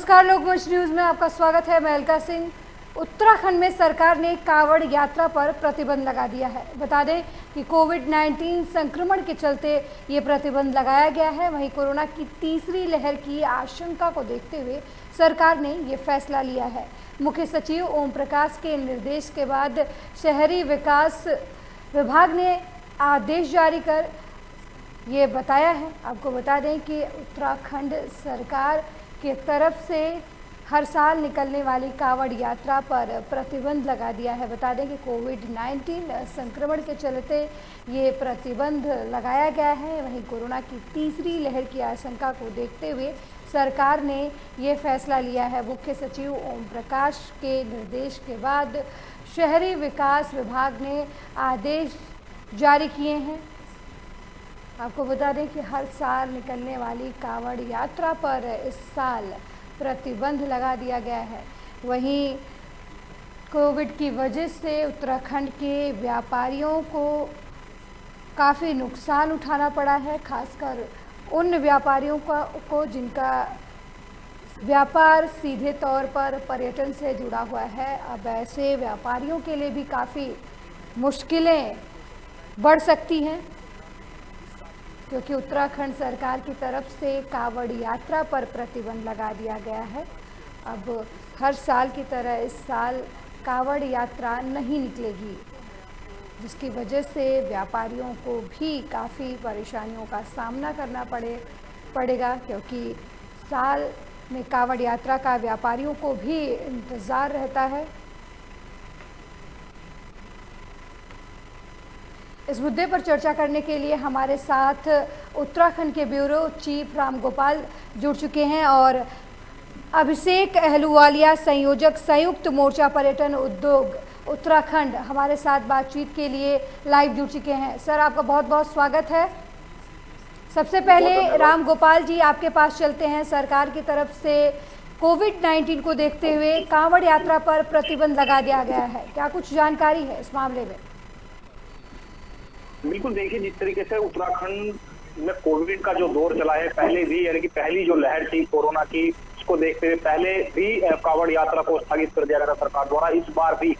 नमस्कार, लोकमंच न्यूज में आपका स्वागत है। मैं अलका सिंह। उत्तराखंड में सरकार ने कांवड़ यात्रा पर प्रतिबंध लगा दिया है। बता दें कि कोविड-19 संक्रमण के चलते ये प्रतिबंध लगाया गया है। वहीं कोरोना की तीसरी लहर की आशंका को देखते हुए सरकार ने ये फैसला लिया है। मुख्य सचिव ओम प्रकाश के निर्देश के बाद शहरी विकास विभाग ने आदेश जारी कर ये बताया है। आपको बता दें कि उत्तराखंड सरकार की तरफ से हर साल निकलने वाली कांवड़ यात्रा पर प्रतिबंध लगा दिया है। बता दें कि कोविड-19 संक्रमण के चलते ये प्रतिबंध लगाया गया है। वहीं कोरोना की तीसरी लहर की आशंका को देखते हुए सरकार ने ये फैसला लिया है। मुख्य सचिव ओम प्रकाश के निर्देश के बाद शहरी विकास विभाग ने आदेश जारी किए हैं। आपको बता दें कि हर साल निकलने वाली कांवड़ यात्रा पर इस साल प्रतिबंध लगा दिया गया है। वहीं कोविड की वजह से उत्तराखंड के व्यापारियों को काफ़ी नुकसान उठाना पड़ा है, खासकर उन व्यापारियों को जिनका व्यापार सीधे तौर पर पर्यटन से जुड़ा हुआ है। अब ऐसे व्यापारियों के लिए भी काफ़ी मुश्किलें बढ़ सकती हैं, क्योंकि उत्तराखंड सरकार की तरफ से कांवड़ यात्रा पर प्रतिबंध लगा दिया गया है। अब हर साल की तरह इस साल कांवड़ यात्रा नहीं निकलेगी, जिसकी वजह से व्यापारियों को भी काफ़ी परेशानियों का सामना करना पड़ेगा, क्योंकि साल में कांवड़ यात्रा का व्यापारियों को भी इंतज़ार रहता है। इस मुद्दे पर चर्चा करने के लिए हमारे साथ उत्तराखंड के ब्यूरो चीफ रामगोपाल जुड़ चुके हैं और अभिषेक अहलूवालिया, संयोजक, संयुक्त मोर्चा पर्यटन उद्योग उत्तराखंड, हमारे साथ बातचीत के लिए लाइव जुड़ चुके हैं। सर, आपका बहुत बहुत स्वागत है। सबसे पहले रामगोपाल जी, आपके पास चलते हैं। सरकार की तरफ से कोविड-19 को देखते हुए कांवड़ यात्रा पर प्रतिबंध लगा दिया गया है, क्या कुछ जानकारी है इस मामले में? बिल्कुल, देखिए, जिस तरीके से उत्तराखंड में कोविड का जो दौर चला है, पहले भी यानी कि पहली जो लहर थी कोरोना की, उसको देखते हुए पहले भी कांवड़ यात्रा को स्थगित कर दिया गया था सरकार द्वारा। इस बार भी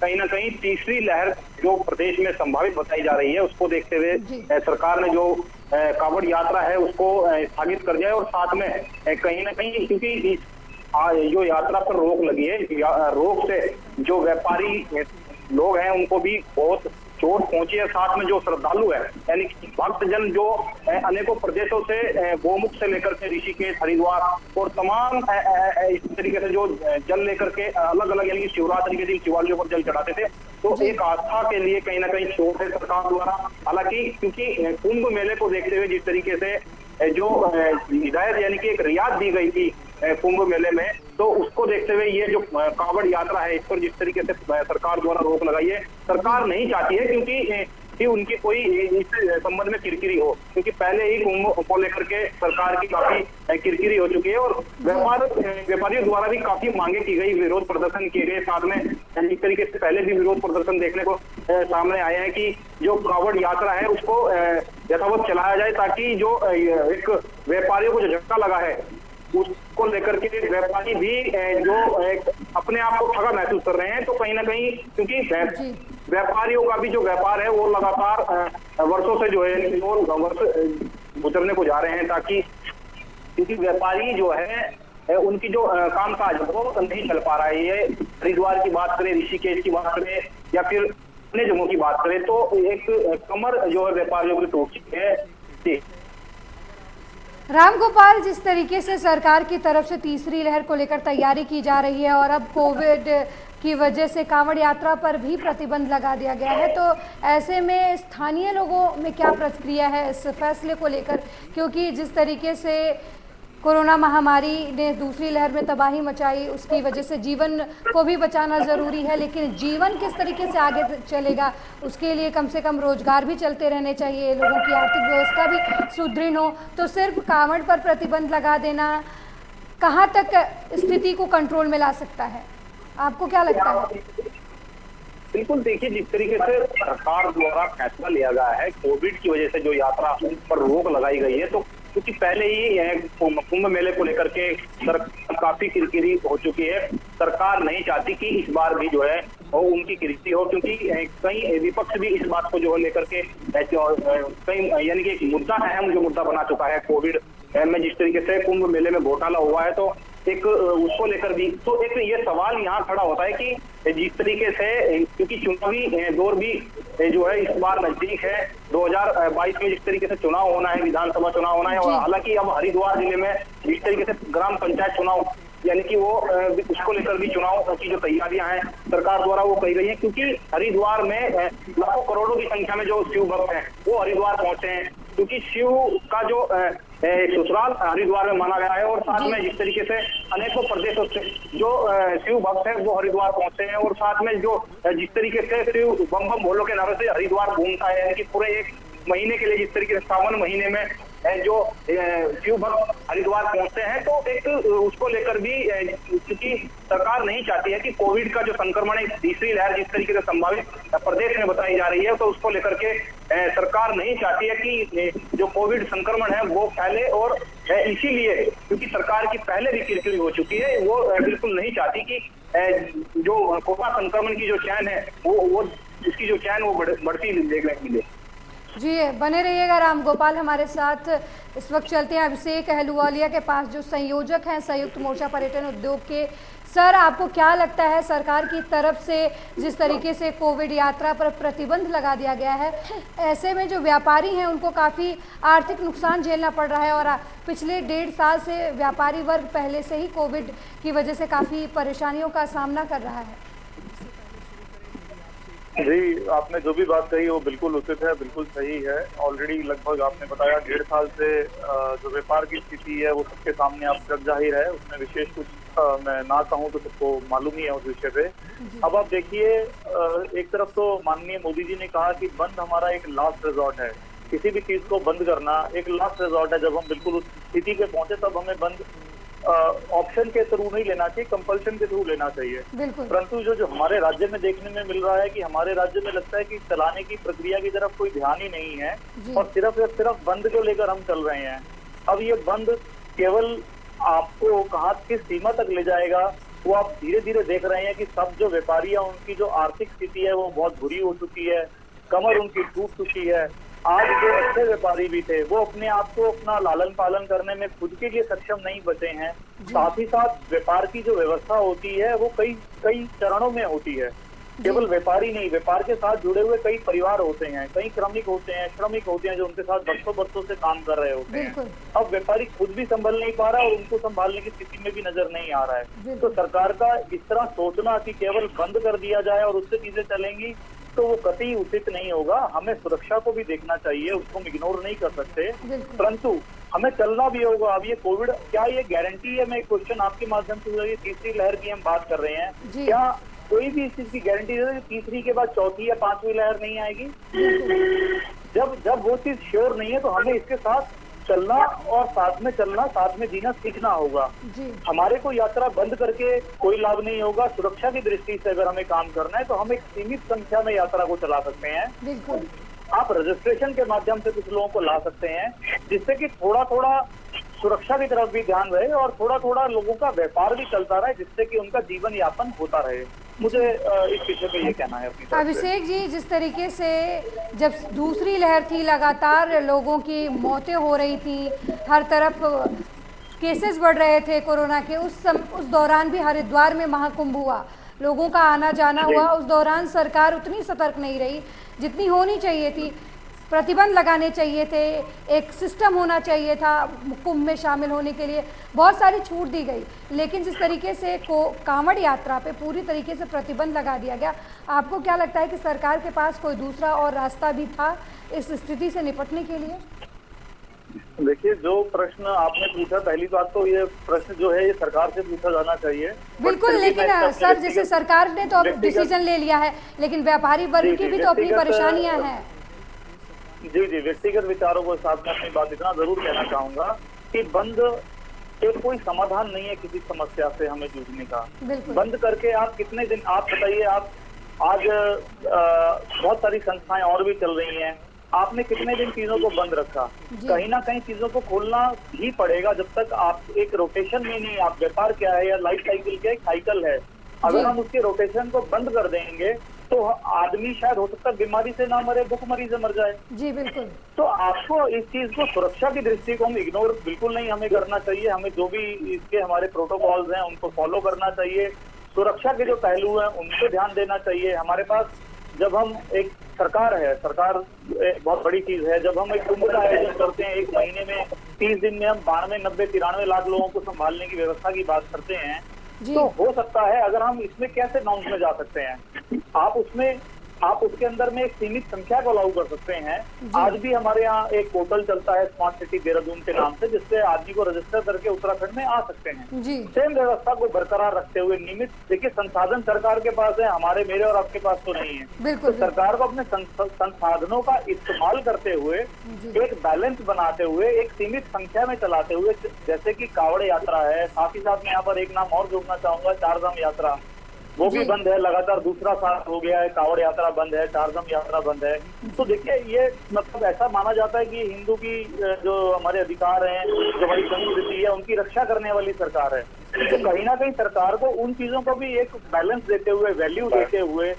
कहीं ना कहीं तीसरी लहर जो प्रदेश में संभावित बताई जा रही है, उसको देखते हुए सरकार ने जो कांवड़ यात्रा है उसको स्थगित कर दिया है। और साथ में कहीं ना कहीं, क्योंकि जो यात्रा पर रोक लगी है, रोक से जो व्यापारी लोग हैं उनको भी बहुत चोट पहुंची है। साथ में जो श्रद्धालु है, यानी भक्तजन जो अनेकों प्रदेशों से, गोमुख से लेकर के ऋषिकेश, हरिद्वार और तमाम इस तरीके से जो जल लेकर के अलग अलग, यानी शिवरात्रि के दिन शिवालयों पर जल चढ़ाते थे, तो एक आस्था के लिए कहीं ना कहीं छूट है सरकार द्वारा। हालांकि क्योंकि कुंभ मेले को देखते हुए जिस तरीके से जो हिदायत यानी कि एक रियायत दी गई थी कुंभ मेले में, तो उसको देखते हुए ये जो कांवड़ यात्रा है, इस पर जिस तरीके से सरकार द्वारा रोक लगाई है, सरकार नहीं चाहती है क्योंकि उनकी कोई इस संबंध में किरकिरी हो, क्योंकि पहले ही कुंभ को लेकर के सरकार की काफी किरकिरी हो चुकी है और व्यापारियों द्वारा भी काफी मांगे की गई, विरोध प्रदर्शन किए गए। साथ में इस तरीके से पहले भी विरोध प्रदर्शन देखने को सामने आए हैं कि जो कांवड़ यात्रा है उसको यथावत चलाया जाए, ताकि जो एक व्यापारियों को जो झटका लगा है उसको लेकर के व्यापारी भी जो एक अपने आप को ठगा महसूस कर रहे हैं। तो कहीं ना कहीं, क्योंकि व्यापारियों का भी जो व्यापार है वो लगातार वर्षों से जो है वर्ष गुजरने को जा रहे हैं, ताकि क्योंकि व्यापारी जो है उनकी जो कामकाज वो नहीं चल पा रहा है। ये हरिद्वार की बात करें, ऋषिकेश की बात करें या फिर अन्य जगहों की बात करें, तो एक कमर जो है व्यापारियों की टूट चुकी है। जी रामगोपाल, जिस तरीके से सरकार की तरफ से तीसरी लहर को लेकर तैयारी की जा रही है और अब कोविड की वजह से कांवड़ यात्रा पर भी प्रतिबंध लगा दिया गया है, तो ऐसे में स्थानीय लोगों में क्या प्रतिक्रिया है इस फैसले को लेकर? क्योंकि जिस तरीके से कोरोना महामारी ने दूसरी लहर में तबाही मचाई, उसकी वजह से जीवन को भी बचाना ज़रूरी है, लेकिन जीवन किस तरीके से आगे चलेगा उसके लिए कम से कम रोजगार भी चलते रहने चाहिए, लोगों की आर्थिक व्यवस्था भी सुदृढ़ हो। तो सिर्फ कांवड़ पर प्रतिबंध लगा देना कहाँ तक स्थिति को कंट्रोल में ला सकता है, आपको क्या लगता है? बिल्कुल, देखिए, जिस तरीके से सरकार द्वारा फैसला लिया गया है, कोविड की वजह से जो यात्रा पर रोक लगाई गई है, तो क्योंकि पहले ही कुंभ मेले को लेकर के काफी किरकिरी हो चुकी है। सरकार नहीं चाहती कि इस बार भी जो है वो उनकी किरकिरी हो, क्योंकि कई विपक्ष भी इस बात को जो लेकर के कई यानी कि एक मुद्दा अहम जो मुद्दा बना चुका है कोविड में जिस तरीके से कुंभ मेले में घोटाला हुआ है, तो एक उसको लेकर भी तो एक ये सवाल यहाँ खड़ा होता है कि जिस तरीके से क्योंकि चुनावी दौर भी जो है इस बार नजदीक है, 2022 में जिस तरीके से चुनाव होना है, विधानसभा चुनाव होना है, और हालांकि अब हरिद्वार जिले में जिस तरीके से ग्राम पंचायत चुनाव यानी कि वो उसको लेकर भी चुनाव की जो तैयारियां हैं सरकार द्वारा वो कही गई है, क्योंकि हरिद्वार में लाखों करोड़ों की संख्या में जो शिव भक्त हैं वो हरिद्वार पहुंचे हैं, क्योंकि शिव का जो ससुराल हरिद्वार में माना गया है, और साथ में जिस तरीके से अनेकों प्रदेशों से जो शिव भक्त हैं वो हरिद्वार पहुंचे हैं, और साथ में जो जिस तरीके से शिव बम बम भोलो के नारे से हरिद्वार घूमता है, यानी कि पूरे एक महीने के लिए जिस तरीके से सावन महीने में जो शिव भक्त हरिद्वार पहुंचते हैं, तो एक उसको लेकर भी क्योंकि सरकार नहीं चाहती है कि कोविड का जो संक्रमण है तीसरी लहर जिस तरीके से संभावित प्रदेश में बताई जा रही है, तो उसको लेकर के सरकार नहीं चाहती है कि जो कोविड संक्रमण है वो फैले, और इसीलिए क्योंकि सरकार की पहले भी किरकिरी हो चुकी है, वो बिल्कुल नहीं चाहती कि जो कोरोना संक्रमण की जो चैन है वो इसकी जो चैन वो बढ़ती देखने को मिले। जी बने रहिएगा राम गोपाल हमारे साथ। इस वक्त चलते हैं अभिषेक अहलूवालिया के पास जो संयोजक हैं संयुक्त मोर्चा पर्यटन उद्योग के। सर, आपको क्या लगता है सरकार की तरफ से जिस तरीके से कोविड यात्रा पर प्रतिबंध लगा दिया गया है, ऐसे में जो व्यापारी हैं उनको काफ़ी आर्थिक नुकसान झेलना पड़ रहा है, और पिछले 1.5 साल से व्यापारी वर्ग पहले से ही कोविड की वजह से काफ़ी परेशानियों का सामना कर रहा है। जी, आपने जो भी बात कही वो बिल्कुल उचित है, बिल्कुल सही है। ऑलरेडी लगभग आपने बताया 1.5 साल से जो व्यापार की स्थिति है वो सबके सामने अब जग जाहिर है, उसमें विशेष कुछ मैं ना कहूँ तो सबको मालूम ही है उस विषय पे। अब आप देखिए, एक तरफ तो माननीय मोदी जी ने कहा कि बंद हमारा एक लास्ट रिजॉर्ट है, किसी भी चीज को बंद करना एक लास्ट रिजॉर्ट है। जब हम बिल्कुल उस स्थिति पे पहुंचे तब हमें बंद ऑप्शन के थ्रू नहीं लेना चाहिए, कंपल्शन के थ्रू लेना चाहिए। परंतु जो हमारे राज्य में देखने में मिल रहा है कि हमारे राज्य में लगता है कि चलाने की प्रक्रिया की तरफ कोई ध्यान ही नहीं है, और सिर्फ बंद को लेकर हम चल रहे हैं। अब ये बंद केवल आपको कहाँ किस सीमा तक ले जाएगा वो आप धीरे धीरे देख रहे हैं कि सब जो व्यापारी है उनकी जो आर्थिक स्थिति है वो बहुत बुरी हो चुकी है, कमर उनकी टूट चुकी है। आज जो अच्छे व्यापारी भी थे वो अपने आप को अपना लालन पालन करने में खुद के लिए सक्षम नहीं बचे हैं। साथ ही साथ व्यापार की जो व्यवस्था होती है वो कई चरणों में होती है। केवल व्यापारी नहीं, व्यापार के साथ जुड़े हुए कई परिवार होते हैं, कई क्रमिक होते हैं, श्रमिक होते हैं जो उनके साथ बरसों से काम कर रहे होते हैं। अब व्यापारी खुद भी संभल नहीं पा रहा और उनको संभालने की स्थिति में भी नजर नहीं आ रहा है। तो सरकार का इस तरह सोचना कि केवल बंद कर दिया जाए और उससे चीजें चलेंगी तो वो कतई उचित नहीं होगा। हमें सुरक्षा को भी देखना चाहिए, उसको हम इग्नोर नहीं कर सकते, परंतु हमें चलना भी होगा। अब ये कोविड क्या ये गारंटी है? मैं एक क्वेश्चन आपके माध्यम से, तीसरी लहर की हम बात कर रहे हैं, क्या कोई भी इस चीज की गारंटी है कि तीसरी के बाद चौथी या पांचवी लहर नहीं आएगी? जब वो चीज श्योर नहीं है तो हमें इसके साथ चलना और साथ में चलना, साथ में जीना सीखना होगा। हमारे को यात्रा बंद करके कोई लाभ नहीं होगा। सुरक्षा की दृष्टि से अगर हमें काम करना है तो हम एक सीमित संख्या में यात्रा को चला सकते हैं। आप रजिस्ट्रेशन के माध्यम से कुछ लोगों को ला सकते हैं, जिससे कि थोड़ा थोड़ा सुरक्षा की तरफ भी ध्यान रहे और थोड़ा थोड़ा लोगों का व्यापार भी चलता रहे, जिससे कि उनका जीवन यापन होता रहे। मुझे इस विषय पे ये कहना है अपनी तरफ से। अभिषेक जी, जिस तरीके से जब दूसरी लहर थी, लगातार लोगों की मौतें हो रही थी, हर तरफ केसेस बढ़ रहे थे कोरोना के, उस दौरान भी हरिद्वार में महाकुंभ हुआ, लोगों का आना जाना हुआ। उस दौरान सरकार उतनी सतर्क नहीं रही जितनी होनी चाहिए थी। प्रतिबंध लगाने चाहिए थे, एक सिस्टम होना चाहिए था कुंभ में शामिल होने के लिए, बहुत सारी छूट दी गई, लेकिन जिस तरीके से कांवड़ यात्रा पे पूरी तरीके से प्रतिबंध लगा दिया गया, आपको क्या लगता है कि सरकार के पास कोई दूसरा और रास्ता भी था इस स्थिति से निपटने के लिए? देखिए, जो प्रश्न आपने पूछा, पहली बात तो ये प्रश्न जो है ये सरकार से पूछा जाना चाहिए। बिल्कुल, लेकिन सर जैसे सरकार ने तो अब डिसीजन ले लिया है, लेकिन व्यापारी वर्ग की भी तो अपनी परेशानियां हैं। जी, व्यक्तिगत विचारों के साथ में अपनी बात इतना जरूर कहना चाहूंगा कि बंद एक कोई समाधान नहीं है किसी समस्या से हमें जूझने का। बंद करके आप कितने दिन, आप बताइए, आप आज बहुत सारी संस्थाएं और भी चल रही हैं, आपने कितने दिन चीजों को बंद रखा? कहीं ना कहीं चीजों को खोलना ही पड़ेगा जब तक आप एक रोटेशन में नहीं, आप व्यापार क्या है या लाइफ साइकिल क्या एक साइकिल है, अगर हम उसके रोटेशन को बंद कर देंगे तो आदमी शायद हो सकता है बीमारी से ना मरे, भूखमरी से मर जाए। जी बिल्कुल। तो आपको इस चीज को सुरक्षा की दृष्टि को हम इग्नोर बिल्कुल नहीं हमें करना चाहिए। हमें जो भी इसके हमारे प्रोटोकॉल्स हैं उनको फॉलो करना चाहिए। सुरक्षा के जो पहलू हैं उन पर ध्यान देना चाहिए। हमारे पास जब हम एक सरकार है, सरकार एक बहुत बड़ी चीज है। जब हम एक कुंभ का आयोजन करते हैं, एक महीने में 30 दिन में हम 92, 90, 93 लाख लोगों को संभालने की व्यवस्था की बात करते हैं, तो हो सकता है अगर हम इसमें कैसे नॉर्म्स में जा सकते हैं, आप उसके अंदर में एक सीमित संख्या को लागू कर सकते हैं। आज भी हमारे यहाँ एक पोर्टल चलता है स्मार्ट सिटी देहरादून के नाम से, जिससे आदमी को रजिस्टर करके उत्तराखंड में आ सकते हैं। सेम व्यवस्था को बरकरार रखते हुए नियमित, देखिए संसाधन सरकार के पास है, हमारे मेरे और आपके पास तो नहीं है। तो सरकार को अपने संसाधनों का इस्तेमाल करते हुए एक बैलेंस बनाते हुए एक सीमित संख्या में चलाते हुए, जैसे कि कावड़ यात्रा है, साथ ही साथ मैं यहाँ पर एक नाम और जोड़ना चाहूंगा, चारधाम यात्रा, वो भी बंद है। लगातार दूसरा साल हो गया है, कावड़ यात्रा बंद है, चारधाम यात्रा बंद है। तो देखिए ये मतलब ऐसा माना जाता है कि हिंदू की जो हमारे अधिकार हैं, जो हमारी संस्कृति है, उनकी रक्षा करने वाली सरकार है। तो कहीं ना कहीं सरकार को उन चीजों को भी एक बैलेंस देते हुए, वैल्यू देते हुए,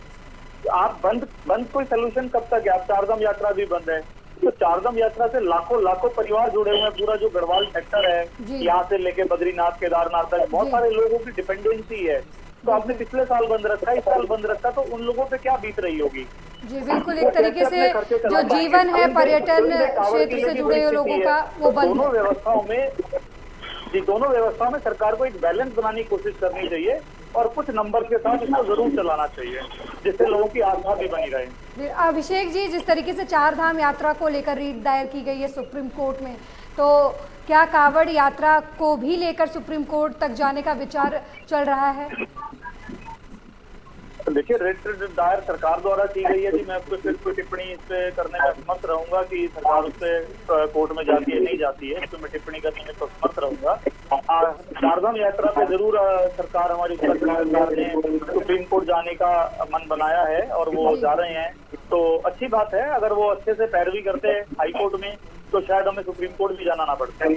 आप बंद कोई सोल्यूशन कब तक है? आप चारधाम यात्रा भी बंद है, तो चारधाम यात्रा से लाखों परिवार जुड़े हुए हैं। पूरा जो गढ़वाल सेक्टर है, यहाँ से लेके बद्रीनाथ, केदारनाथ तक बहुत सारे लोगों की डिपेंडेंसी है। तो आपने पिछले साल बंद रखा, इस साल बंद रखा, तो उन लोगों पे क्या बीत रही होगी? जी बिल्कुल, एक तरीके से जो जीवन है पर्यटन क्षेत्र से जुड़े हुए लोगों का वो बंद है। दोनों व्यवस्थाओं में सरकार को एक बैलेंस बनाने की कोशिश करनी चाहिए और कुछ नंबर के साथ इसको जरूर चलाना चाहिए, जिससे लोगों की आस्था भी बनी रहे। अभिषेक जी, जिस तरीके से चारधाम यात्रा को लेकर रीट दायर की गई है सुप्रीम कोर्ट में, तो क्या कावड़ यात्रा को भी लेकर सुप्रीम कोर्ट तक जाने का विचार चल रहा है? देखिए, रिट दायर सरकार द्वारा की गई है जी। मैं आपको सिर्फ कोई टिप्पणी इस पे करने में असमर्थ रहूंगा कि सरकार उससे कोर्ट में जाती है नहीं जाती है, तो मैं टिप्पणी करने में असमर्थ रहूंगा। चारधाम यात्रा पे जरूर सरकार, हमारी उत्तराखंड सरकार ने सुप्रीम कोर्ट जाने का मन बनाया है और वो जा रहे हैं, तो अच्छी बात है। अगर वो अच्छे से पैरवी करते हैं हाई कोर्ट में, तो शायद हमें सुप्रीम कोर्ट भी जाना ना पड़ता।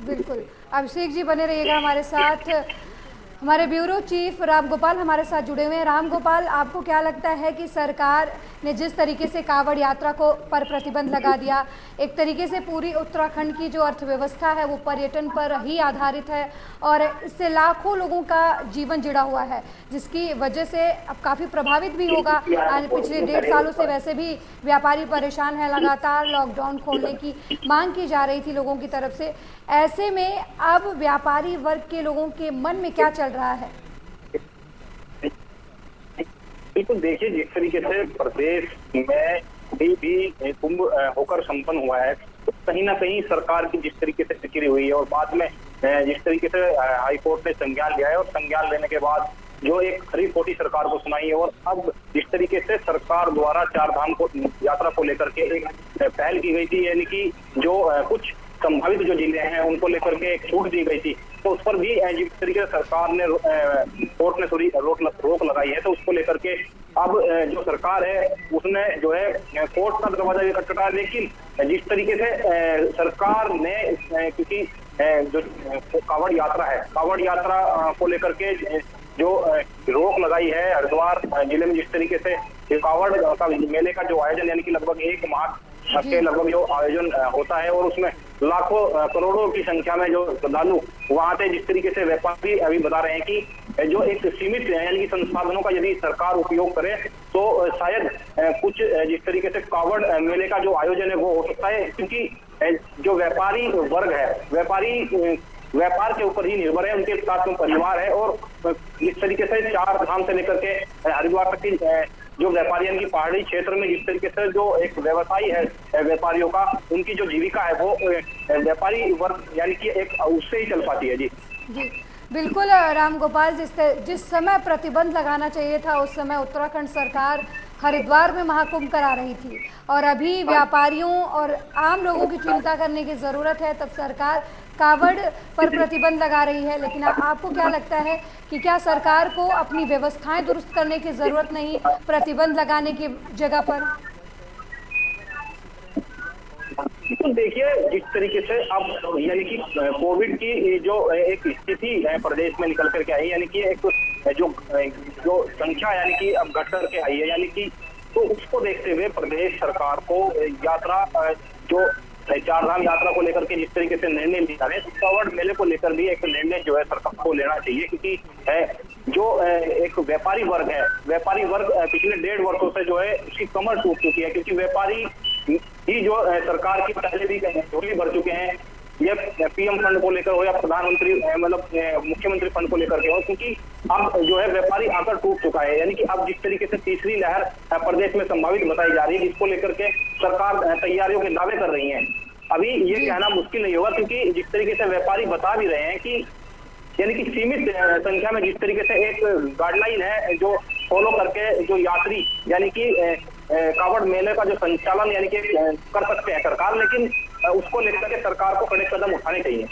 बिल्कुल, अभिषेक जी बने रहिएगा हमारे साथ। हमारे ब्यूरो चीफ राम गोपाल हमारे साथ जुड़े हुए हैं। राम गोपाल, आपको क्या लगता है कि सरकार ने जिस तरीके से कावड़ यात्रा को पर प्रतिबंध लगा दिया, एक तरीके से पूरी उत्तराखंड की जो अर्थव्यवस्था है वो पर्यटन पर ही आधारित है और इससे लाखों लोगों का जीवन जुड़ा हुआ है, जिसकी वजह से अब काफ़ी प्रभावित भी होगा। पिछले 1.5 सालों से वैसे भी व्यापारी परेशान है, लगातार लॉकडाउन खोलने की मांग की जा रही थी लोगों की तरफ से। ऐसे में अब व्यापारी वर्ग के लोगों के मन में क्या चल रहा है? बिल्कुल, देखिए जिस तरीके से प्रदेश में भी कुंभ होकर संपन्न हुआ है, तो कहीं ना कहीं सरकार की जिस तरीके से फिक्री हुई है और बाद में जिस तरीके से हाईकोर्ट ने संज्ञान लिया है और संज्ञान लेने के बाद जो एक खरी खोटी सरकार को सुनाई है, और अब जिस तरीके से सरकार द्वारा चारधाम को यात्रा को लेकर के एक पहल की गई थी, यानी कि जो कुछ संभावित जो जिले हैं उनको लेकर के एक छूट दी गई थी, तो उस पर भी जिस तरीके से सरकार ने कोर्ट ने थोड़ी रोक लगाई है, तो उसको लेकर के अब जो सरकार है उसने जो है कोर्ट का दरवाजा भी खटखटाया। लेकिन जिस तरीके से सरकार ने, क्योंकि जो कावड़ यात्रा है, कावड़ यात्रा को लेकर के जो रोक लगाई है, हरिद्वार जिले में जिस तरीके से कावड़ का मेले का जो आयोजन, यानी कि लगभग 1 माह के लगभग जो आयोजन होता है और उसमें लाखों करोड़ों की संख्या में जो श्रद्धालु वहां से, जिस तरीके से व्यापारी अभी बता रहे हैं कि जो एक सीमित यानी कि संसाधनों का यदि सरकार उपयोग करे तो शायद कुछ जिस तरीके से कावड़ मेले का जो आयोजन है वो हो सकता है, क्योंकि जो व्यापारी वर्ग है, व्यापार के ऊपर ही निर्भर है, उनके साथ में परिवार है, और इस तरीके से चार धाम से लेकर के हरिद्वार तक की जो व्यापारी यानी कि पहाड़ी क्षेत्र में जिस तरीके से जो एक व्यवसायी है व्यापारियों का, उनकी जो जीविका है वो व्यापारी वर्ग यानी कि एक उससे ही चल पाती है। जी जी बिल्कुल राम गोपाल, जिस समय प्रतिबंध लगाना चाहिए था उस समय उत्तराखंड सरकार हरिद्वार में महाकुंभ करा रही थी, और अभी व्यापारियों और आम लोगों की चिंता करने की ज़रूरत है, तब सरकार कावड़ पर प्रतिबंध लगा रही है। लेकिन आपको क्या लगता है कि क्या सरकार को अपनी व्यवस्थाएं दुरुस्त करने की ज़रूरत नहीं प्रतिबंध लगाने की जगह पर? तो देखिए, जिस तरीके से अब यानी कि कोविड की जो एक स्थिति है प्रदेश में निकल करके आई, यानी कि एक जो जो संख्या यानी कि अब घट करके आई है, यानी कि तो उसको देखते हुए प्रदेश सरकार को यात्रा जो चारधाम यात्रा को लेकर के जिस तरीके से निर्णय लिया है, कांवड़ मेले को लेकर भी एक निर्णय जो है सरकार को लेना चाहिए, क्योंकि जो एक व्यापारी वर्ग है, व्यापारी वर्ग पिछले 1.5 वर्षों से जो है उसकी कमर टूट चुकी है, क्योंकि व्यापारी ही जो सरकार की पहले भी झोली भर चुके हैं, ये पीएम फंड को लेकर हो या प्रधानमंत्री मतलब मुख्यमंत्री फंड को लेकर के हो, क्योंकि अब जो है व्यापारी आकर टूट चुका है। यानी कि अब जिस तरीके से तीसरी लहर प्रदेश में संभावित बताई जा रही है, जिसको लेकर के सरकार तैयारियों के दावे कर रही है, अभी ये कहना मुश्किल नहीं होगा, क्योंकि जिस तरीके से व्यापारी बता भी रहे हैं कि यानी कि सीमित संख्या में जिस तरीके से एक गाइडलाइन है जो फॉलो करके जो यात्री यानी कि कांवड़ मेले का जो संचालन यानी कि कर सकते हैं सरकार, लेकिन उसको लेकर के सरकार को कड़े कदम उठाने चाहिए।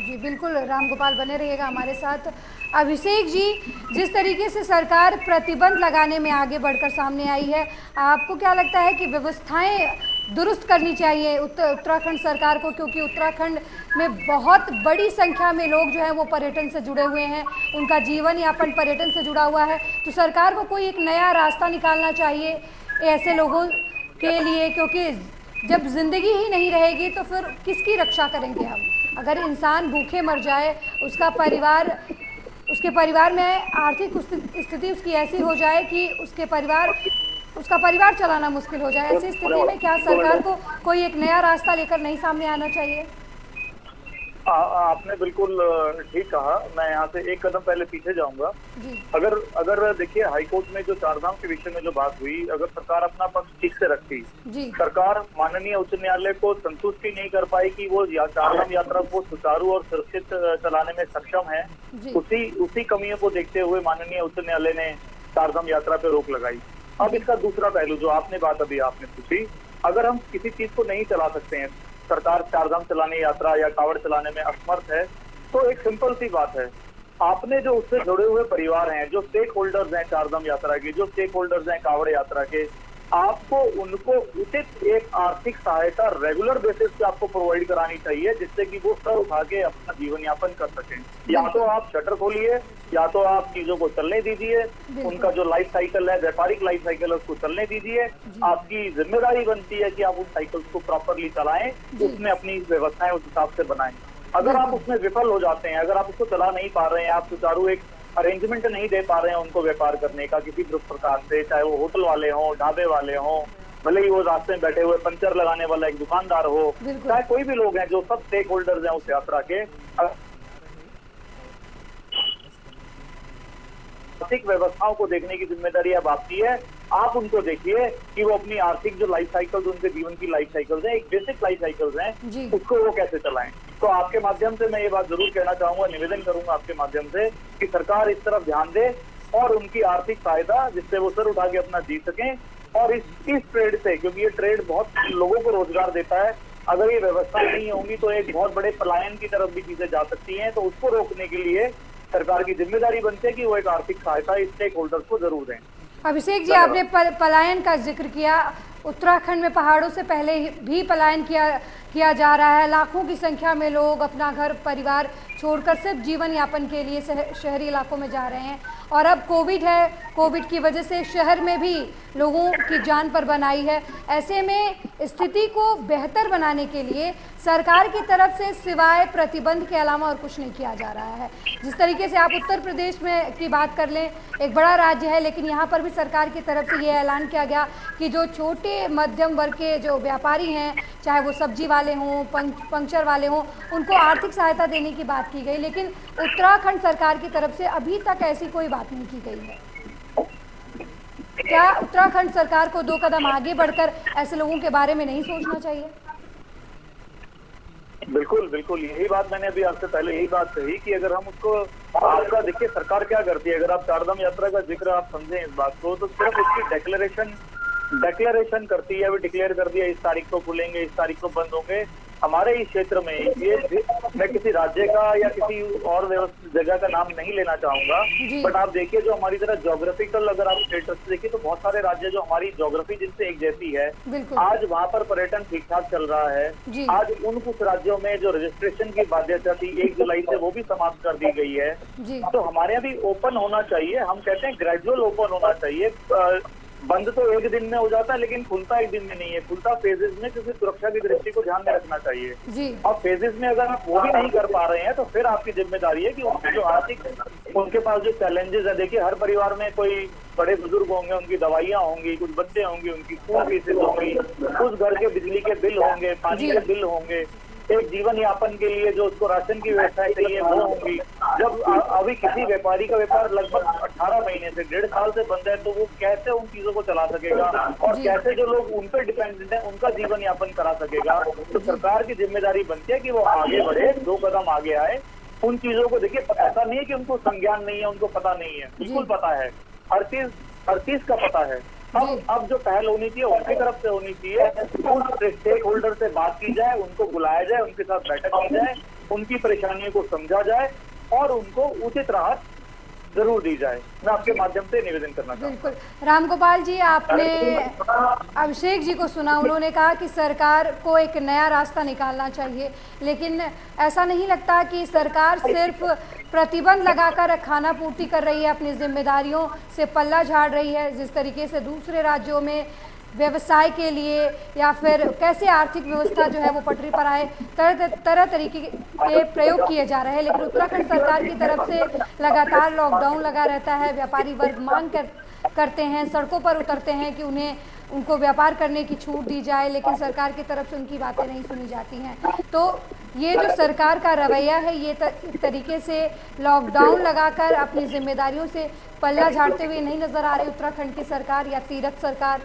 जी बिल्कुल, रामगोपाल बने रहिएगा हमारे साथ। अभिषेक जी, जिस तरीके से सरकार प्रतिबंध लगाने में आगे बढ़कर सामने आई है, आपको क्या लगता है कि व्यवस्थाएं दुरुस्त करनी चाहिए उत्तराखंड सरकार को, क्योंकि उत्तराखंड में बहुत बड़ी संख्या में लोग जो हैं वो पर्यटन से जुड़े हुए हैं, उनका जीवन यापन पर्यटन से जुड़ा हुआ है, तो सरकार को कोई एक नया रास्ता निकालना चाहिए ऐसे लोगों के लिए, क्योंकि जब जिंदगी ही नहीं रहेगी तो फिर किसकी रक्षा करेंगे हम? अगर इंसान भूखे मर जाए, उसके परिवार में आर्थिक स्थिति उसकी ऐसी हो जाए कि उसका परिवार चलाना मुश्किल हो जाए, ऐसी स्थिति में क्या सरकार को कोई एक नया रास्ता लेकर नहीं सामने आना चाहिए? आपने बिल्कुल ठीक कहा। मैं यहाँ से एक कदम पहले पीछे जाऊंगा। अगर देखिए, हाईकोर्ट में जो चारधाम के विषय में जो बात हुई, अगर सरकार अपना पक्ष ठीक से रखती, सरकार माननीय उच्च न्यायालय को संतुष्टि नहीं कर पाई कि वो चारधाम यात्रा को सुचारू और सुरक्षित चलाने में सक्षम है, उसी कमियों को देखते हुए माननीय उच्च न्यायालय ने चारधाम यात्रा पे रोक लगाई। अब इसका दूसरा पहलू जो आपने पूछी, अगर हम किसी चीज को नहीं चला सकते हैं, सरकार चारधाम चलाने यात्रा या कावड़ चलाने में असमर्थ है, तो एक सिंपल सी बात है, आपने जो उससे जुड़े हुए परिवार हैं, जो स्टेक होल्डर्स हैं चारधाम यात्रा के, जो स्टेक होल्डर्स हैं कावड़ यात्रा के, आपको उनको उचित एक आर्थिक सहायता रेगुलर बेसिस पे आपको प्रोवाइड करानी चाहिए, जिससे कि वो सर उठा के अपना जीवन यापन कर सकें। या तो आप शटर खोलिए, या तो आप चीजों को चलने दीजिए, उनका जो लाइफ साइकिल है, व्यापारिक लाइफ साइकिल है, उसको चलने दीजिए। आपकी जिम्मेदारी बनती है कि आप उन साइकिल्स को प्रॉपरली चलाएं, उसमें अपनी व्यवस्थाएं उस हिसाब से बनाएं। अगर आप उसमें विफल हो जाते हैं, अगर आप उसको चला नहीं पा रहे हैं, आप सुचारू एक अरेंजमेंट नहीं दे पा रहे हैं उनको व्यापार करने का किसी भी प्रकार से, चाहे वो होटल वाले हों, ढाबे वाले हों, भले ही वो रास्ते में बैठे हुए पंचर लगाने वाला एक दुकानदार हो, चाहे कोई भी लोग हैं, जो सब स्टेक होल्डर्स हैं उस यात्रा के, आर्थिक व्यवस्थाओं को देखने की जिम्मेदारी अब आपकी है। आप उनको देखिए कि वो अपनी आर्थिक जो लाइफ साइकिल्स, उनके जीवन की लाइफ साइकिल्स हैं, एक बेसिक लाइफ साइकिल्स हैं, उसको वो कैसे चलाएं। तो आपके माध्यम से मैं ये बात जरूर कहना चाहूंगा, निवेदन करूंगा आपके माध्यम से कि सरकार इस तरफ ध्यान दे और उनकी आर्थिक सहायता, जिससे वो सर उठा के अपना जी सकें। और इस ट्रेड से, क्योंकि ये ट्रेड बहुत लोगों को रोजगार देता है, अगर ये व्यवस्था नहीं होंगी तो एक बहुत बड़े पलायन की तरफ भी चीजें जा सकती हैं। तो उसको रोकने के लिए सरकार की जिम्मेदारी बनती है कि वो एक आर्थिक सहायता स्टेक होल्डर्स को जरूर दें। अभिषेक जी, आपने पलायन का जिक्र किया। उत्तराखंड में पहाड़ों से पहले भी पलायन किया जा रहा है। लाखों की संख्या में लोग अपना घर परिवार छोड़कर सिर्फ जीवन यापन के लिए शहरी इलाकों में जा रहे हैं, और अब कोविड है, कोविड की वजह से शहर में भी लोगों की जान पर बनाई है। ऐसे में स्थिति को बेहतर बनाने के लिए सरकार की तरफ से सिवाय प्रतिबंध के अलावा और कुछ नहीं किया जा रहा है। जिस तरीके से आप उत्तर प्रदेश में की बात कर लें, एक बड़ा राज्य है, लेकिन यहाँ पर भी सरकार की तरफ से ये ऐलान किया गया कि जो छोटे मध्यम वर्ग के जो व्यापारी हैं, चाहे वो सब्जी वाले हों, पंक्चर वाले हों, उनको आर्थिक सहायता देने की बात की गई, लेकिन उत्तराखंड सरकार की तरफ से अभी तक ऐसी कोई बात नहीं की गई है। क्या उत्तराखंड सरकार को 2 कदम आगे बढ़कर ऐसे लोगों के बारे में नहीं सोचना चाहिए? बिल्कुल बिल्कुल, यही बात मैंने अभी आपसे पहले यही बात कही कि अगर हम उसको, आपका देखिए सरकार क्या करती है, अगर आप चारधाम यात्रा का जिक्र आप समझें इस बात को, तो सिर्फ उसकी डिक्लेरेशन करती है, वो डिक्लेयर कर दिया इस तारीख को खुलेंगे, इस तारीख को बंद होंगे, हमारे इस क्षेत्र में ये मैं किसी राज्य का या किसी और जगह का नाम नहीं लेना चाहूंगा, बट आप देखिए जो हमारी तरह ज्योग्राफिकल अगर आप स्टेटस देखिए तो बहुत सारे राज्य जो हमारी ज्योग्राफी जिनसे एक जैसी है, आज वहाँ पर पर्यटन ठीक ठाक चल रहा है। आज उन कुछ राज्यों में जो रजिस्ट्रेशन की बाध्यता थी 1 जुलाई से वो भी समाप्त कर दी गई है। तो हमारे यहाँ भी ओपन होना चाहिए, हम कहते हैं ग्रेजुअल ओपन होना चाहिए। बंद तो एक दिन में हो जाता है लेकिन खुलता एक दिन में नहीं है, खुलता फेजेस में, क्योंकि सुरक्षा की दृष्टि को ध्यान में रखना चाहिए। और फेजेस में अगर आप वो भी नहीं कर पा रहे हैं तो फिर आपकी जिम्मेदारी है कि उनकी जो आर्थिक उनके पास जो चैलेंजेस है, देखिए हर परिवार में कोई बड़े बुजुर्ग होंगे, उनकी दवाइयाँ होंगी, कुछ बच्चे होंगे, उनकी स्कूल फीसेज होंगी, कुछ घर के बिजली के बिल होंगे, पानी के बिल होंगे, एक जीवन यापन के लिए जो उसको राशन की व्यवस्था चाहिए वो होंगी। जब अभी किसी व्यापारी का व्यापार लगभग 18 महीने से 1.5 साल से बंद है तो वो कैसे उन चीजों को चला सकेगा और कैसे जो लोग उन पर डिपेंडेंट है उनका जीवन यापन करा सकेगा। तो सरकार की जिम्मेदारी बनती है कि वो आगे बढ़े, 2 कदम आगे आए। उन चीजों को देखिए, ऐसा नहीं है कि उनको संज्ञान नहीं है, उनको पता नहीं है, बिल्कुल पता है, हर चीज का पता है। अब जो पहल होनी चाहिए उनकी तरफ से होनी चाहिए, उस स्टेक होल्डर से बात की जाए, उनको बुलाया जाए, उनके साथ बैठक की जाए, उनकी परेशानियों को समझा जाए और उनको उचित राहत जरूर दी जाए। मैं आपके माध्यम से निवेदन करना चाहूँ। बिल्कुल रामगोपाल जी, आपने अभिषेक जी को सुना, उन्होंने कहा कि सरकार को एक नया रास्ता निकालना चाहिए, लेकिन ऐसा नहीं लगता कि सरकार सिर्फ प्रतिबंध लगाकर खाना पूर्ति कर रही है, अपनी जिम्मेदारियों से पल्ला झाड़ रही है। जिस तरीके से दूसरे राज्यों में व्यवसाय के लिए या फिर कैसे आर्थिक व्यवस्था जो है वो पटरी पर आए, तरह तरीके के प्रयोग किए जा रहे हैं, लेकिन उत्तराखंड सरकार की तरफ से लगातार लॉकडाउन लगा रहता है। व्यापारी वर्ग मांग करते हैं, सड़कों पर उतरते हैं कि उनको व्यापार करने की छूट दी जाए, लेकिन सरकार की तरफ से उनकी बातें नहीं सुनी जाती हैं। तो ये जो सरकार का रवैया है, ये तरीके से लॉकडाउन लगाकर अपनी जिम्मेदारियों से पल्ला झाड़ते हुए नहीं नजर आ रही उत्तराखंड की सरकार या तीरथ सरकार।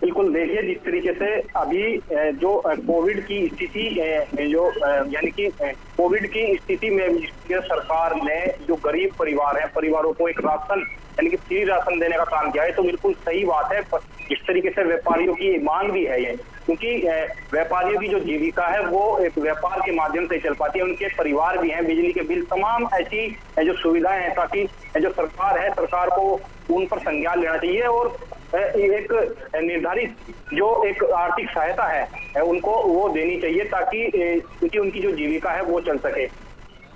बिल्कुल, देखिए जिस तरीके से अभी जो कोविड की स्थिति जो यानी कि कोविड की स्थिति में सरकार ने जो गरीब परिवार है, परिवारों को एक राशन यानी कि फ्री राशन देने का काम किया है, तो बिल्कुल सही बात है। इस तरीके से व्यापारियों की मांग भी है ये, क्योंकि व्यापारियों की जो जीविका है वो एक व्यापार के माध्यम से चल पाती है। उनके परिवार भी हैं, बिजली के बिल, तमाम ऐसी जो सुविधाएं हैं, ताकि जो सरकार है, सरकार को उन पर संज्ञान लेना चाहिए और एक निर्धारित जो एक आर्थिक सहायता है उनको वो देनी चाहिए, ताकि क्योंकि उनकी जो जीविका है वो चल सके।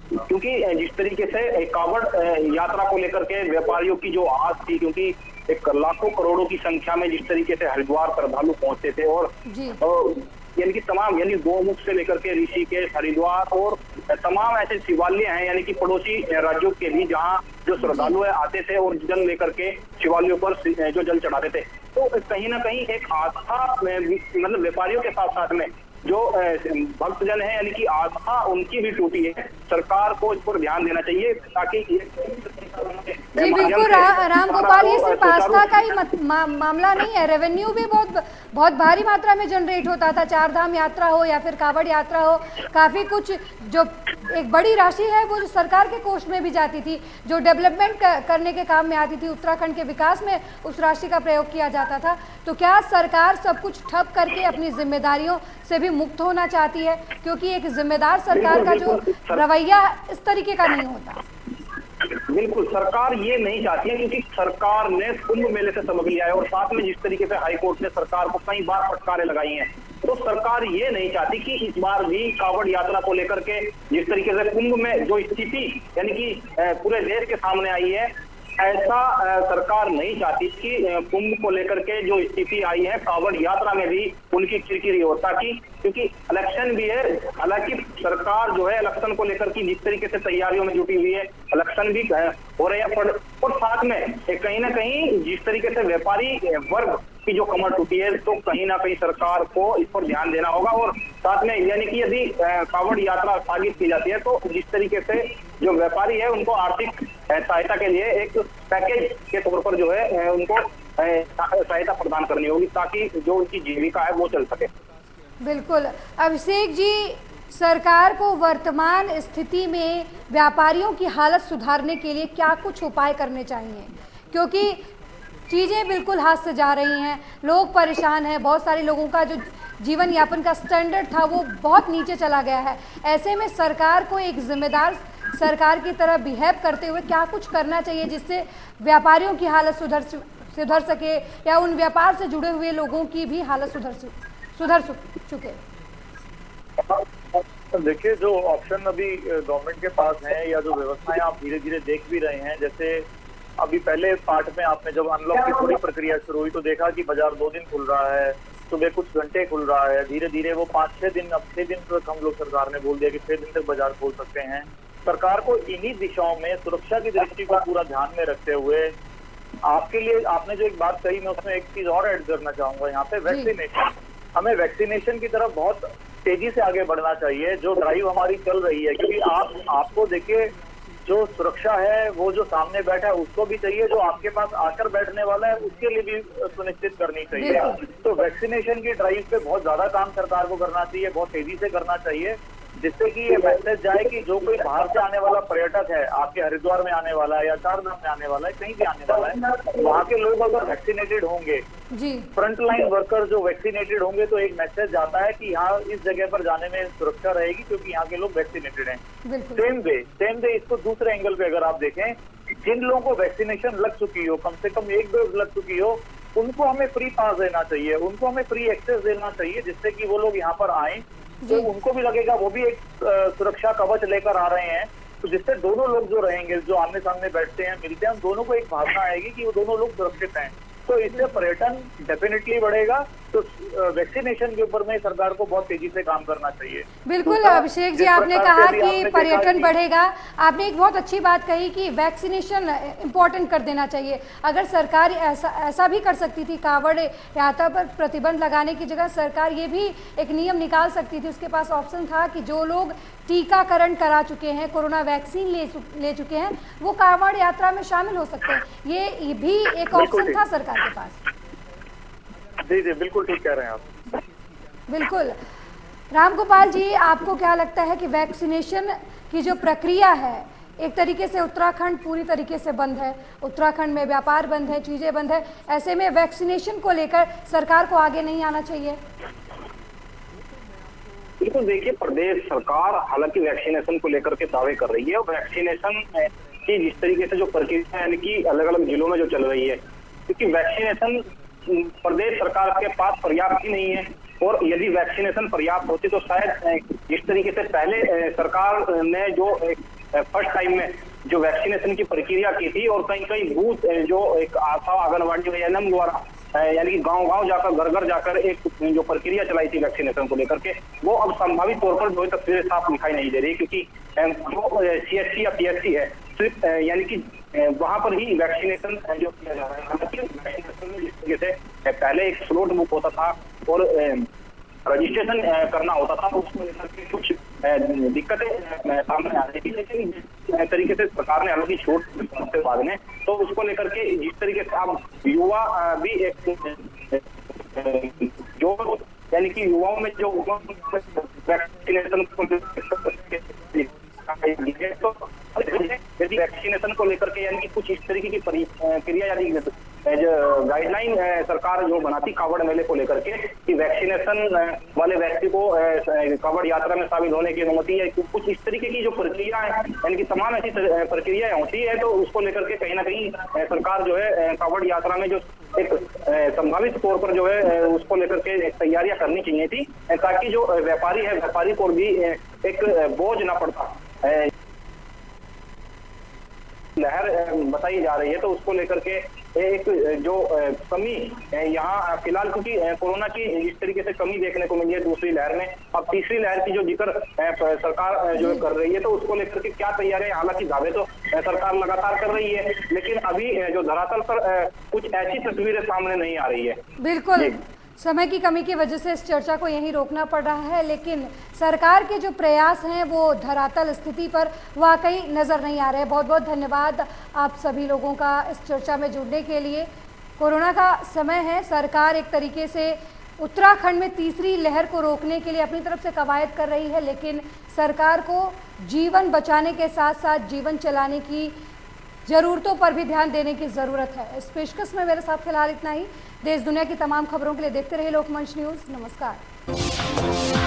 क्योंकि जिस तरीके से कांवड़ यात्रा को लेकर के व्यापारियों की जो आस थी, क्योंकि एक लाखों करोड़ों की संख्या में जिस तरीके से हरिद्वार श्रद्धालु पहुंचते थे और यानी कि तमाम यानी गोमुख से लेकर के ऋषिकेश, हरिद्वार और तमाम ऐसे शिवालय हैं यानी कि पड़ोसी राज्यों के भी, जहां जो श्रद्धालु आते थे और जल लेकर के शिवालयों पर जो जल चढ़ाते थे। तो कहीं ना कहीं एक आस्था मतलब व्यापारियों के साथ साथ में जो भक्तजन है यानी कि आस्था उनकी भी टूटी है। सरकार को इस पर ध्यान देना चाहिए, ताकि जी बिल्कुल रामगोपाल, ये सिर्फ आस्था का ही मामला नहीं है, रेवेन्यू भी बहुत भारी मात्रा में जनरेट होता था। 4 धाम यात्रा हो या फिर कांवड़ यात्रा हो, काफ़ी कुछ जो एक बड़ी राशि है वो जो सरकार के कोष में भी जाती थी, जो डेवलपमेंट करने के काम में आती थी, उत्तराखंड के विकास में उस राशि का प्रयोग किया जाता था। तो क्या सरकार सब कुछ ठप करके अपनी जिम्मेदारियों से भी मुक्त होना चाहती है? क्योंकि एक जिम्मेदार सरकार का जो रवैया इस तरीके का नहीं होता। बिल्कुल, सरकार ये नहीं चाहती है, क्योंकि सरकार ने कुंभ मेले से सबक लिया है और साथ में जिस तरीके से हाईकोर्ट ने सरकार को कई बार फटकारें लगाई हैं, तो सरकार ये नहीं चाहती कि इस बार भी कांवड़ यात्रा को लेकर के जिस तरीके से कुंभ में जो स्थिति यानी कि पूरे देश के सामने आई है, ऐसा सरकार नहीं चाहती कि कुंभ को लेकर के जो स्थिति आई है कांवड़ यात्रा में भी उनकी किरकिरी हो, ताकि क्योंकि इलेक्शन भी है। हालांकि सरकार जो है इलेक्शन को लेकर की जिस तरीके से तैयारियों में जुटी हुई है, इलेक्शन भी हो रहे हैं, और साथ में कहीं ना कहीं जिस तरीके से व्यापारी वर्ग की जो कमर टूटी है, तो कहीं ना कहीं सरकार को इस पर ध्यान देना होगा। और साथ में यानी कि यदि कांवड़ यात्रा स्थगित की जाती है तो जिस तरीके से जो व्यापारी है उनको आर्थिक सहायता के लिए एक पैकेज के तौर पर जो है उनको सहायता प्रदान करनी होगी, ताकि जो उनकी जीविका है वो चल सके। बिल्कुल अभिषेक जी, सरकार को वर्तमान स्थिति में व्यापारियों की हालत सुधारने के लिए क्या कुछ उपाय करने चाहिए? क्योंकि चीज़ें बिल्कुल हाथ से जा रही हैं, लोग परेशान हैं, बहुत सारे लोगों का जो जीवन यापन का स्टैंडर्ड था वो बहुत नीचे चला गया है। ऐसे में सरकार को एक जिम्मेदार सरकार की तरह बिहेव करते हुए क्या कुछ करना चाहिए जिससे व्यापारियों की हालत सुधर सके या उन व्यापार से जुड़े हुए लोगों की भी हालत सुधर चुके? देखिए, जो ऑप्शन अभी गवर्नमेंट के पास है या जो व्यवस्थाएं आप धीरे धीरे देख भी रहे हैं, जैसे अभी पहले पार्ट में आपने जब अनलॉक की पूरी प्रक्रिया शुरू हुई तो देखा कि बाजार 2 दिन खुल रहा है, सुबह कुछ घंटे खुल रहा है, धीरे धीरे वो 5-6 दिन, अब 6 दिन तक हम लोग सरकार ने बोल दिया कि 6 दिन तक बाजार खोल सकते हैं। सरकार को इन्हीं दिशाओं में सुरक्षा की दृष्टि को पूरा ध्यान में रखते हुए आपके लिए आपने जो एक बात कही, मैं उसमें एक चीज और ऐड करना चाहूंगा यहाँ पे, वैक्सीनेशन। हमें वैक्सीनेशन की तरफ बहुत तेजी से आगे बढ़ना चाहिए, जो ड्राइव हमारी चल रही है, क्योंकि आपको देखिए जो सुरक्षा है वो जो सामने बैठा है उसको भी चाहिए, जो आपके पास आकर बैठने वाला है उसके लिए भी सुनिश्चित करनी चाहिए। तो वैक्सीनेशन की ड्राइव पे बहुत ज्यादा काम सरकार को करना चाहिए, बहुत तेजी से करना चाहिए, जिससे कि ये मैसेज जाए कि जो कोई बाहर से आने वाला पर्यटक है, आपके हरिद्वार में आने वाला है या चारधाम में आने वाला है, कहीं भी आने वाला है, वहाँ के लोग अगर वैक्सीनेटेड होंगे, फ्रंट लाइन वर्कर जो वैक्सीनेटेड होंगे, तो एक मैसेज जाता है कि यहाँ इस जगह पर जाने में सुरक्षा रहेगी क्योंकि यहाँ के लोग वैक्सीनेटेड हैं। सेम वे इसको दूसरे एंगल पे अगर आप देखें, जिन लोगों को वैक्सीनेशन लग चुकी हो, कम से कम 1 डोज लग चुकी हो, उनको हमें फ्री पास देना चाहिए, उनको हमें फ्री एक्सेस देना चाहिए, जिससे कि वो लोग यहाँ पर आए तो उनको भी लगेगा वो भी एक सुरक्षा कवच लेकर आ रहे हैं, तो जिससे दोनों लोग जो रहेंगे, जो आमने सामने बैठते हैं, मिलते हैं, उन दोनों को एक भावना आएगी कि वो दोनों लोग सुरक्षित हैं, तो इससे पर्यटन डेफिनेटली बढ़ेगा। तो वैक्सीनेशन के ऊपर में सरकार को बहुत तेजी से काम करना चाहिए। बिल्कुल अभिषेक जी, आपने कहा कि पर्यटन बढ़ेगा। आपने एक बहुत अच्छी बात कही कि वैक्सीनेशन इम्पोर्टेंट कर देना चाहिए। अगर सरकार ऐसा भी कर सकती थी, कांवड़ यात्रा पर प्रतिबंध लगाने की जगह सरकार ये भी एक नियम निकाल सकती थी, उसके पास ऑप्शन था कि जो लोग टीकाकरण करा चुके हैं, कोरोना वैक्सीन ले चुके हैं, वो कांवड़ यात्रा में शामिल हो सकते हैं। ये भी एक ऑप्शन था सरकार के पास। जी, बिल्कुल ठीक कह रहे हैं आप। बिल्कुल। रामगोपाल जी, आपको क्या लगता है कि वैक्सीनेशन की जो प्रक्रिया है, एक तरीके से उत्तराखंड पूरी तरीके से बंद है, उत्तराखंड में व्यापार बंद है, चीज़ें बंद है, ऐसे में वैक्सीनेशन को लेकर सरकार को आगे नहीं आना चाहिए? बिल्कुल, देखिए, प्रदेश सरकार हालांकि वैक्सीनेशन को लेकर के दावे कर रही है, और वैक्सीनेशन की जिस तरीके से जो प्रक्रिया यानी कि अलग अलग जिलों में जो चल रही है, क्योंकि वैक्सीनेशन प्रदेश सरकार के पास पर्याप्त ही नहीं है, और यदि वैक्सीनेशन पर्याप्त होती तो शायद जिस तरीके से पहले सरकार ने जो फर्स्ट टाइम में जो वैक्सीनेशन की प्रक्रिया की थी, और कहीं कहीं बूथ जो एक आशा आंगनबाड़ी एएनएम द्वारा यानी कि गांव-गांव जाकर, घर-घर जाकर एक जो प्रक्रिया चलाई थी वैक्सीनेशन को लेकर के, वो अब संभावित तौर पर जो तस्वीरें साफ दिखाई नहीं दे रही, क्योंकि जो सीएचसी या पीएचसी है सिर्फ यानी कि वहां पर ही वैक्सीनेशन जो किया जा रहा है। हालांकि वैक्सीनेशन में जिस तरीके से पहले एक स्लॉट बुक होता था और रजिस्ट्रेशन करना होता था, उसको लेकर के कुछ दिक्कतें सामने आ रही थी, लेकिन जिस तरीके से सरकार ने हालांकि छूट के बाद में, तो उसको लेकर के जिस तरीके से अब युवा भी एक जो यानी कि युवाओं में जो वैक्सीनेशन तो यदि वैक्सीनेशन को लेकर के यानी कि कुछ इस तरीके की प्रक्रिया यानी गाइडलाइन सरकार जो बनाती कांवड़ मेले को लेकर के कि वैक्सीनेशन वाले व्यक्ति को कांवड़ यात्रा में शामिल होने की अनुमति है, कुछ इस तरीके की जो प्रक्रिया है यानी कि तमाम ऐसी प्रक्रियाएं होती है, तो उसको लेकर के कहीं ना कहीं सरकार जो है कांवड़ यात्रा में जो एक संभावित तौर पर जो है उसको लेकर के तैयारियां करनी चाहिए थी, ताकि जो व्यापारी है, व्यापारी को भी एक बोझ ना पड़ता। लहर बताई जा रही है, तो उसको लेकर के एक जो कमी यहाँ फिलहाल, क्योंकि कोरोना की इस तरीके से कमी देखने को मिली है दूसरी लहर में, अब तीसरी लहर की जो जिक्र सरकार जो कर रही है, तो उसको लेकर के क्या तैयारी, हालांकि दावे तो सरकार लगातार कर रही है, लेकिन अभी जो धरातल पर कुछ ऐसी तस्वीरें सामने नहीं आ रही है। बिल्कुल, समय की कमी की वजह से इस चर्चा को यहीं रोकना पड़ रहा है, लेकिन सरकार के जो प्रयास हैं वो धरातल स्थिति पर वाकई नज़र नहीं आ रहे। बहुत बहुत धन्यवाद आप सभी लोगों का इस चर्चा में जुड़ने के लिए। कोरोना का समय है, सरकार एक तरीके से उत्तराखंड में तीसरी लहर को रोकने के लिए अपनी तरफ से कवायद कर रही है, लेकिन सरकार को जीवन बचाने के साथ साथ जीवन चलाने की ज़रूरतों पर भी ध्यान देने की ज़रूरत है। इस पेशकश में मेरे साथ फिलहाल इतना ही। देश दुनिया की तमाम खबरों के लिए देखते रहिए लोकमंच न्यूज़। नमस्कार।